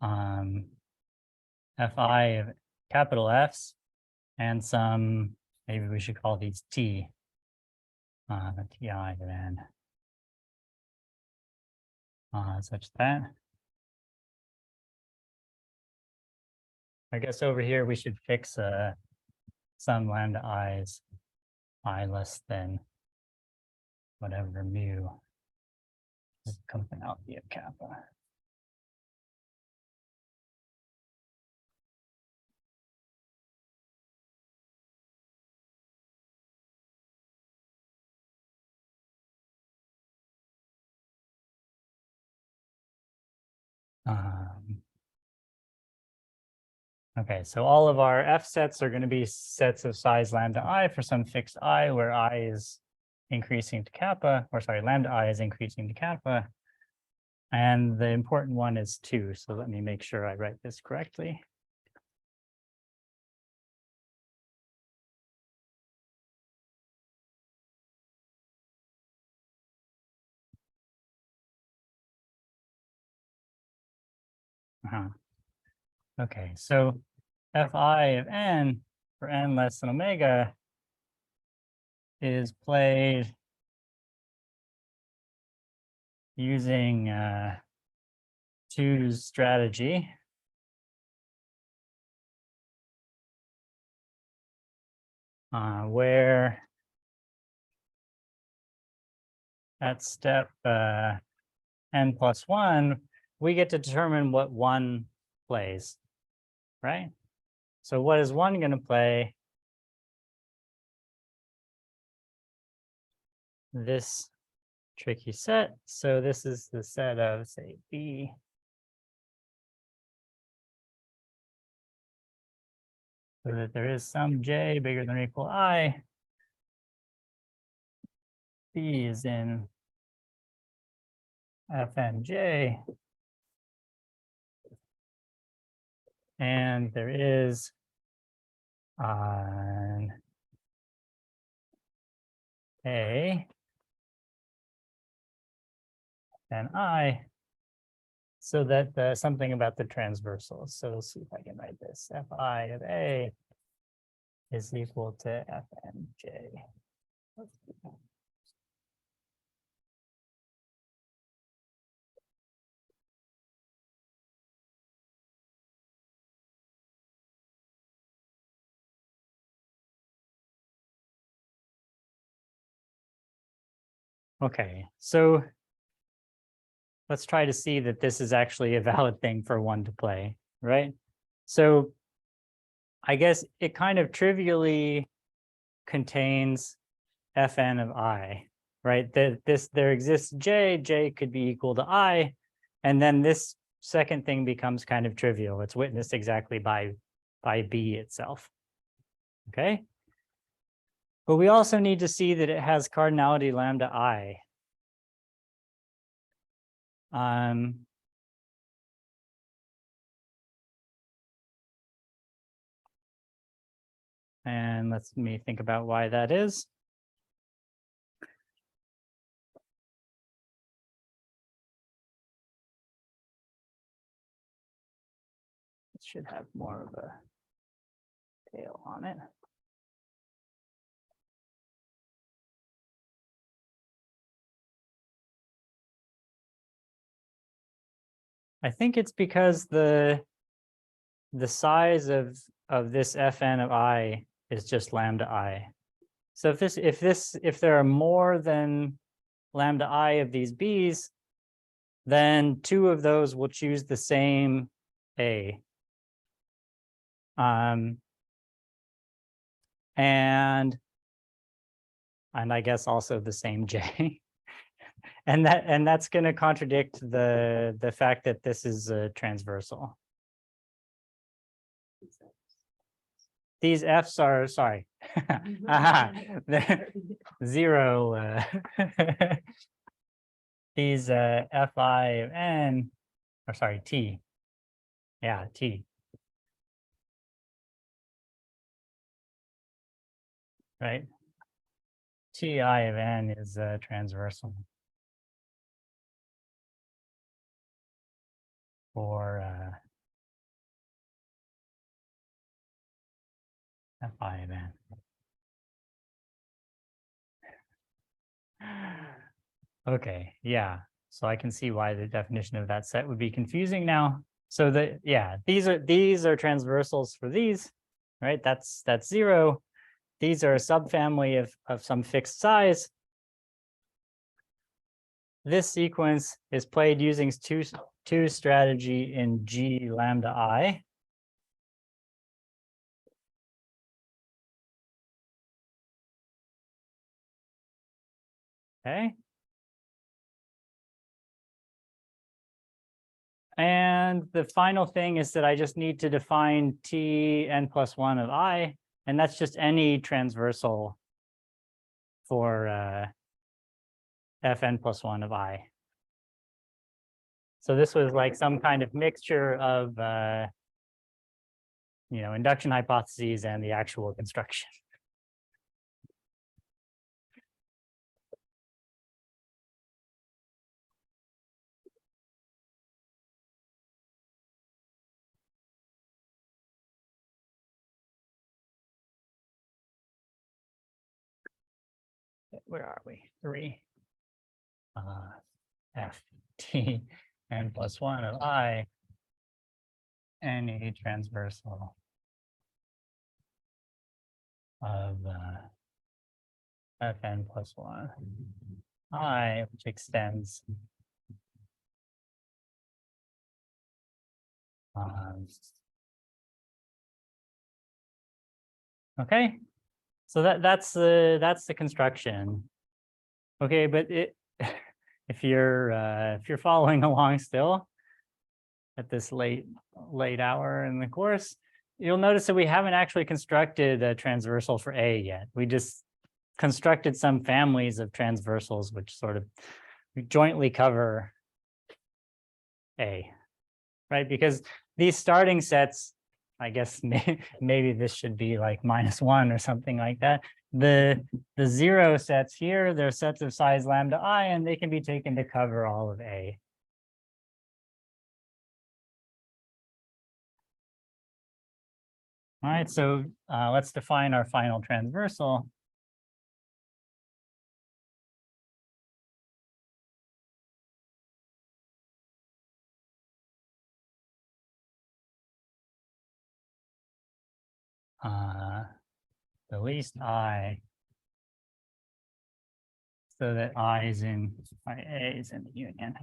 Fi of capital Fs and some, maybe we should call these T, Ti of n, such that. I guess over here we should fix some lambda i's I less than whatever mu is coming out via kappa. Okay, so all of our F sets are going to be sets of size lambda I for some fixed I, where I is increasing to kappa, or sorry, lambda I is increasing to kappa. And the important one is 2. So let me make sure I write this correctly. Okay, so Fi of n for n less than omega is played using 2's strategy. Where at step n plus 1, we get to determine what 1 plays, right? So what is 1 going to play? This tricky set. So this is the set of, say, B. So that there is some j bigger than or equal I. B is in Fnj. And there is an A and I, so that something about the transversals. So let's see if I can write this. Fi of A is equal to Fnj. Okay, so let's try to see that this is actually a valid thing for 1 to play, right? So I guess it kind of trivially contains Fn of I, right? There exists J could be equal to I, and then this second thing becomes kind of trivial. It's witnessed exactly by B itself, okay? But we also need to see that it has cardinality lambda I. And let me think about why that is. It should have more of a tail on it. I think it's because the size of this Fn of I is just lambda I. So if there are more than lambda I of these B's, then 2 of those will choose the same A. And I guess also the same J. and that's going to contradict the fact that this is a transversal. These F's are, sorry, zero. These Fi of n, or sorry, T. Yeah, T. Right? Ti of n is transversal for Fi of n. Okay, yeah. So I can see why the definition of that set would be confusing now. So these are transversals for these, right? That's 0. These are a subfamily of some fixed size. This sequence is played using two strategy in G lambda I. Okay. And the final thing is that I just need to define T n plus 1 of I, and that's just any transversal for Fn plus 1 of I. So this was like some kind of mixture of induction hypotheses and the actual construction. Where are we? 3. F T n plus 1 of I, any transversal of Fn plus 1 I, which extends okay, so that's the construction. Okay, but if you're following along still at this late hour in the course, you'll notice that we haven't actually constructed a transversal for A yet. We just constructed some families of transversals which sort of jointly cover A, right? Because these starting sets, I guess maybe this should be like -1 or something like that. The 0 sets here, they're sets of size lambda I, and they can be taken to cover all of A. All right, so let's define our final transversal. The least I, so that I is in A is in the union.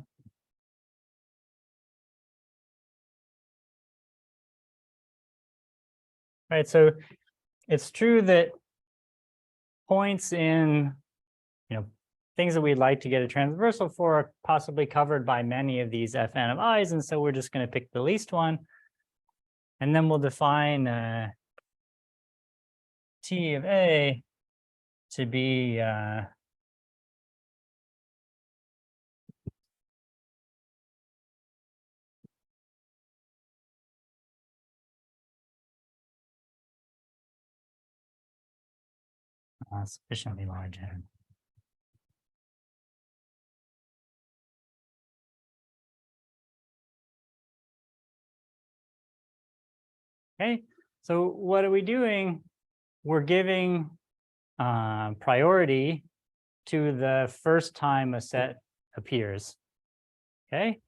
Right, so it's true that points in things that we'd like to get a transversal for are possibly covered by many of these Fn of I's, and so we're just going to pick the least one, and then we'll define T of A to be sufficiently large. Okay, so what are we doing? We're giving priority to the first time a set appears. Okay,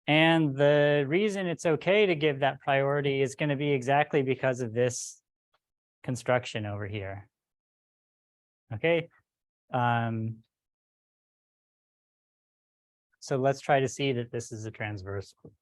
and the reason it's okay to give that priority is going to be exactly because of this construction over here. Okay, so let's try to see that this is a transversal.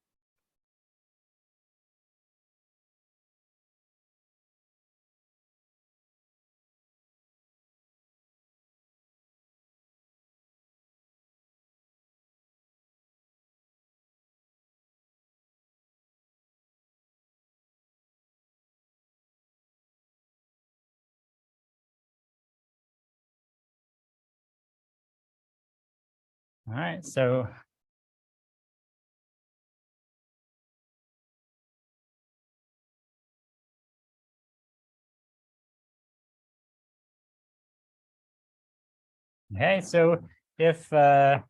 All right, so okay, so if then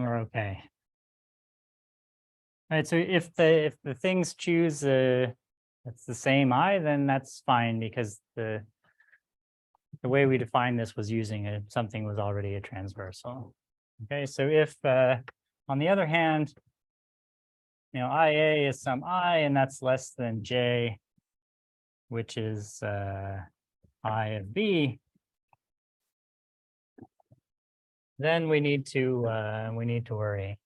we're okay. All right, so if the things choose it's the same I, then that's fine, because the way we defined this was using something was already a transversal. Okay, so if on the other hand, IA is some I, and that's less than J, which is I of B, then we need to worry.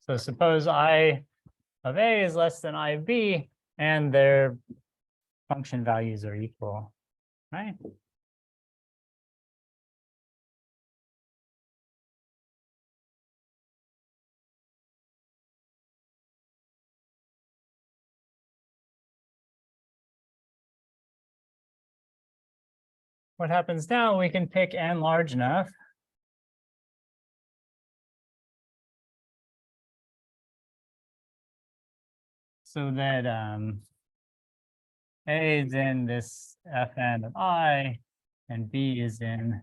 So suppose I of A is less than I of B, and their function values are equal, right? What happens now, we can pick n large enough so that A is in this Fn of I, and B is in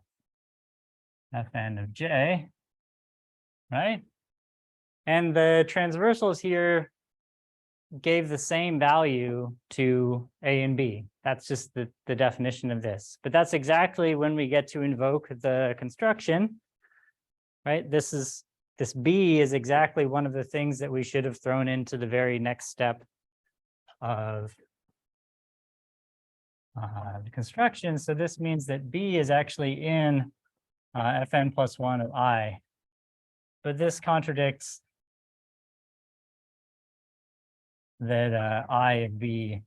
Fn of J, right? And the transversals here gave the same value to A and B. That's just the definition of this. But that's exactly when we get to invoke the construction, right? This B is exactly one of the things that we should have thrown into the very next step of the construction. So this means that B is actually in Fn plus 1 of I. But this contradicts that I of B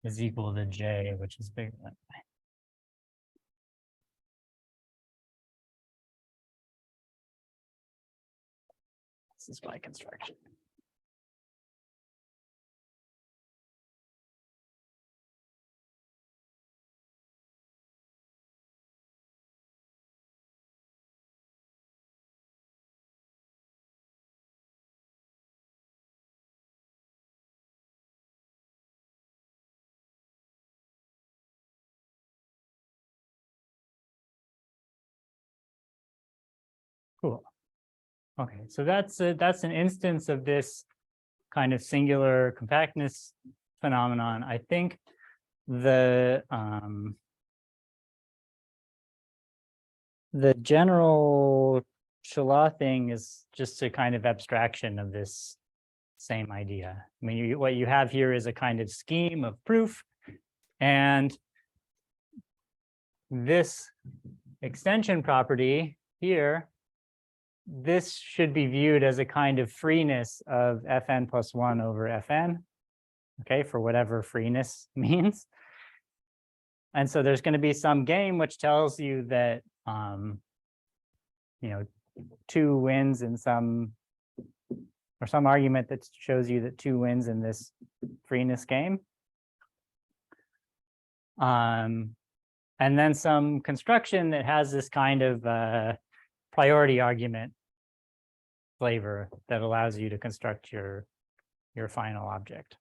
is equal to J, which is bigger than I. This is my construction. Cool. Okay, so that's an instance of this kind of singular compactness phenomenon. I think the general Shala thing is just a kind of abstraction of this same idea. I mean, what you have here is a kind of scheme of proof, and this extension property here, this should be viewed as a kind of freeness of Fn plus 1 over Fn, okay, for whatever freeness means. And so there's going to be some game which tells you that, you know, 2 wins in some, or some argument that shows you that 2 wins in this freeness game. And then some construction that has this kind of priority argument flavor that allows you to construct your final object.